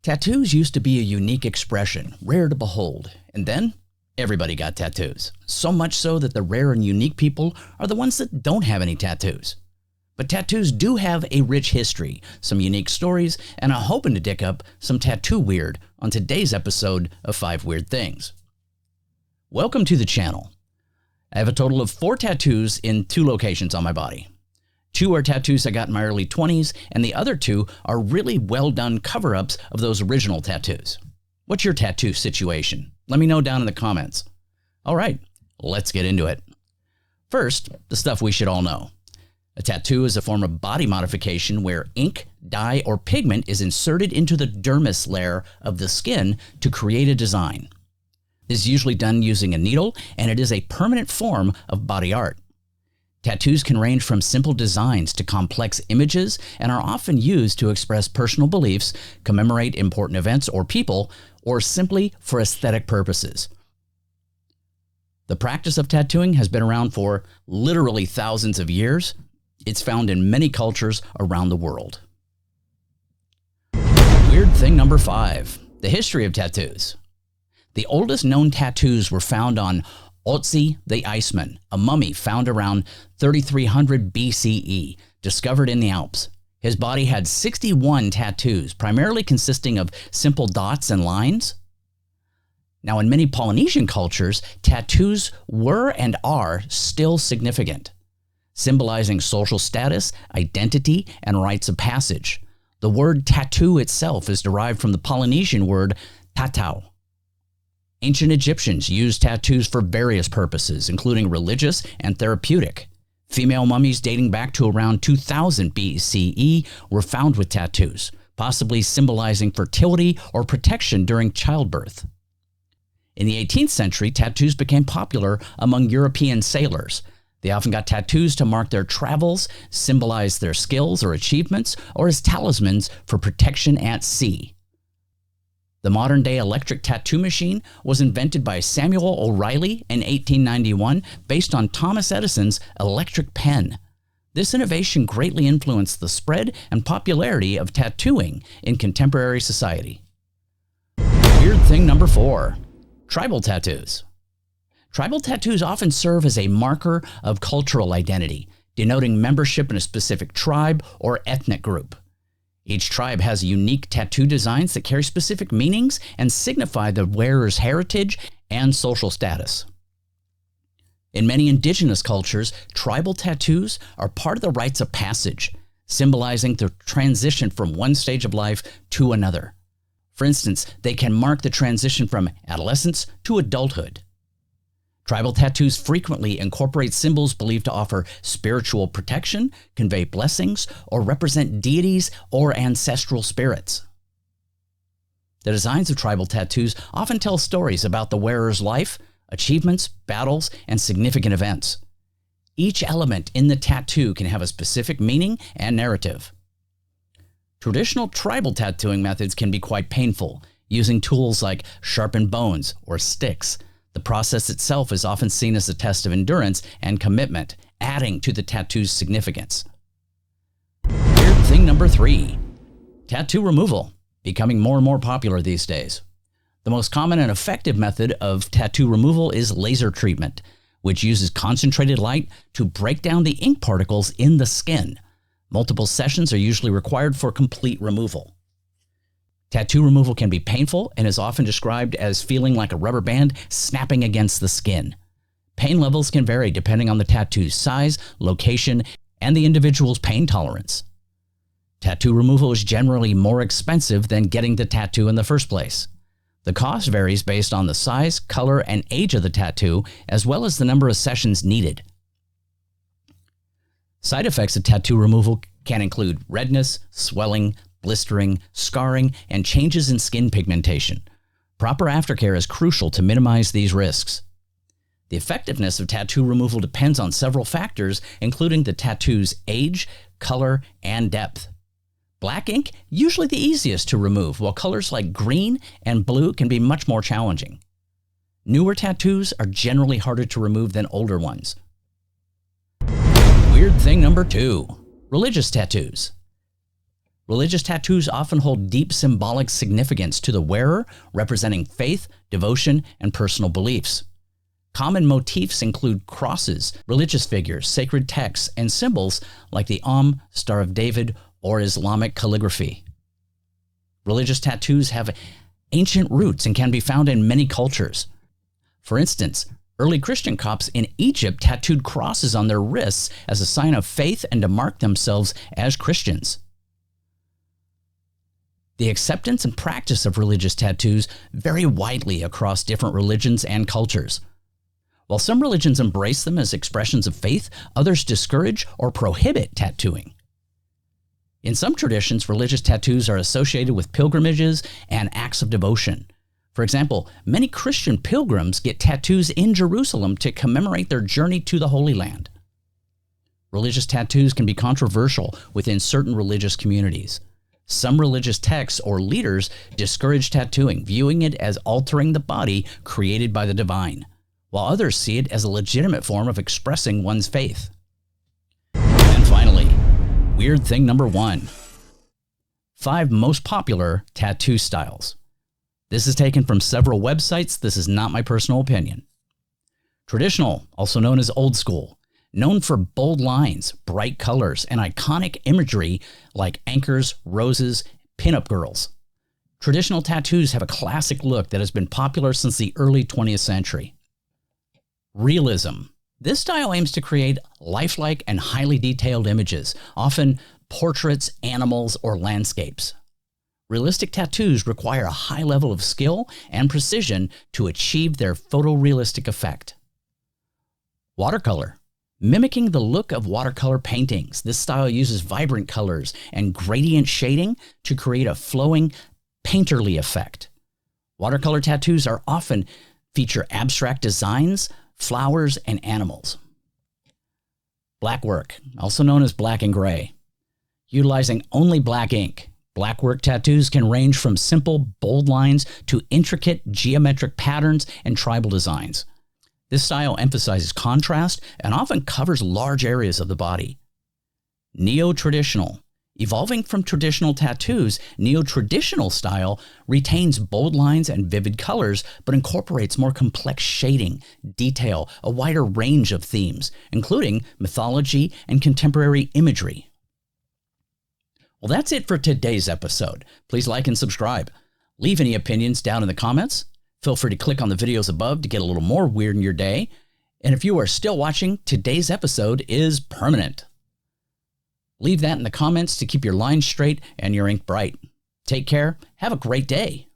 Tattoos used to be a unique expression, rare to behold, and then everybody got tattoos. So much so that the rare and unique people are the ones that don't have any tattoos. But tattoos do have a rich history, some unique stories, and I'm hoping to dig up some tattoo weird on today's episode of 5 Weird Things. Welcome to the channel. I have a total of 4 tattoos in 2 locations on my body. 2 are tattoos I got in my early 20s, and the other 2 are really well-done cover-ups of those original tattoos. What's your tattoo situation? Let me know down in the comments. All right, let's get into it. First, the stuff we should all know. A tattoo is a form of body modification where ink, dye, or pigment is inserted into the dermis layer of the skin to create a design. This is usually done using a needle, and it is a permanent form of body art. Tattoos can range from simple designs to complex images and are often used to express personal beliefs, commemorate important events or people, or simply for aesthetic purposes. The practice of tattooing has been around for literally thousands of years. It's found in many cultures around the world. Weird thing number 5, the history of tattoos. The oldest known tattoos were found on Otzi the Iceman, a mummy found around 3300 BCE, discovered in the Alps. His body had 61 tattoos, primarily consisting of simple dots and lines. Now, in many Polynesian cultures, tattoos were and are still significant, symbolizing social status, identity, and rites of passage. The word tattoo itself is derived from the Polynesian word tatau. Ancient Egyptians used tattoos for various purposes, including religious and therapeutic. Female mummies dating back to around 2000 BCE were found with tattoos, possibly symbolizing fertility or protection during childbirth. In the 18th century, tattoos became popular among European sailors. They often got tattoos to mark their travels, symbolize their skills or achievements, or as talismans for protection at sea. The modern-day electric tattoo machine was invented by Samuel O'Reilly in 1891 based on Thomas Edison's electric pen. This innovation greatly influenced the spread and popularity of tattooing in contemporary society. Weird thing number 4, tribal tattoos. Tribal tattoos often serve as a marker of cultural identity, denoting membership in a specific tribe or ethnic group. Each tribe has unique tattoo designs that carry specific meanings and signify the wearer's heritage and social status. In many indigenous cultures, tribal tattoos are part of the rites of passage, symbolizing the transition from one stage of life to another. For instance, they can mark the transition from adolescence to adulthood. Tribal tattoos frequently incorporate symbols believed to offer spiritual protection, convey blessings, or represent deities or ancestral spirits. The designs of tribal tattoos often tell stories about the wearer's life, achievements, battles, and significant events. Each element in the tattoo can have a specific meaning and narrative. Traditional tribal tattooing methods can be quite painful, using tools like sharpened bones or sticks. The process itself is often seen as a test of endurance and commitment, adding to the tattoo's significance. Weird thing number 3, tattoo removal, becoming more and more popular these days. The most common and effective method of tattoo removal is laser treatment, which uses concentrated light to break down the ink particles in the skin. Multiple sessions are usually required for complete removal. Tattoo removal can be painful and is often described as feeling like a rubber band snapping against the skin. Pain levels can vary depending on the tattoo's size, location, and the individual's pain tolerance. Tattoo removal is generally more expensive than getting the tattoo in the first place. The cost varies based on the size, color, and age of the tattoo, as well as the number of sessions needed. Side effects of tattoo removal can include redness, swelling, blistering, scarring, and changes in skin pigmentation. Proper aftercare is crucial to minimize these risks. The effectiveness of tattoo removal depends on several factors, including the tattoo's age, color, and depth. Black ink, usually the easiest to remove, while colors like green and blue can be much more challenging. Newer tattoos are generally harder to remove than older ones. Weird thing number 2, religious tattoos. Religious tattoos often hold deep symbolic significance to the wearer, representing faith, devotion, and personal beliefs. Common motifs include crosses, religious figures, sacred texts, and symbols like the Star of David, or Islamic calligraphy. Religious tattoos have ancient roots and can be found in many cultures. For instance, early Christian Copts in Egypt tattooed crosses on their wrists as a sign of faith and to mark themselves as Christians. The acceptance and practice of religious tattoos vary widely across different religions and cultures. While some religions embrace them as expressions of faith, others discourage or prohibit tattooing. In some traditions, religious tattoos are associated with pilgrimages and acts of devotion. For example, many Christian pilgrims get tattoos in Jerusalem to commemorate their journey to the Holy Land. Religious tattoos can be controversial within certain religious communities. Some religious texts or leaders discourage tattooing, viewing it as altering the body created by the divine, while others see it as a legitimate form of expressing one's faith. And finally, weird thing number 1. 5 most popular tattoo styles. This is taken from several websites. This is not my personal opinion. Traditional, also known as old school, known for bold lines, bright colors, and iconic imagery like anchors, roses, pinup girls. Traditional tattoos have a classic look that has been popular since the early 20th century. Realism. This style aims to create lifelike and highly detailed images, often portraits, animals, or landscapes. Realistic tattoos require a high level of skill and precision to achieve their photorealistic effect. Watercolor. Mimicking the look of watercolor paintings, this style uses vibrant colors and gradient shading to create a flowing, painterly effect. Watercolor tattoos are often feature abstract designs, flowers, and animals. Black work, also known as black and gray. Utilizing only black ink, black work tattoos can range from simple, bold lines to intricate geometric patterns and tribal designs. This style emphasizes contrast and often covers large areas of the body. Neo-traditional. Evolving from traditional tattoos, neo-traditional style retains bold lines and vivid colors, but incorporates more complex shading, detail, a wider range of themes, including mythology and contemporary imagery. Well, that's it for today's episode. Please like and subscribe. Leave any opinions down in the comments. Feel free to click on the videos above to get a little more weird in your day. And if you are still watching, today's episode is permanent. Leave that in the comments to keep your lines straight and your ink bright. Take care. Have a great day.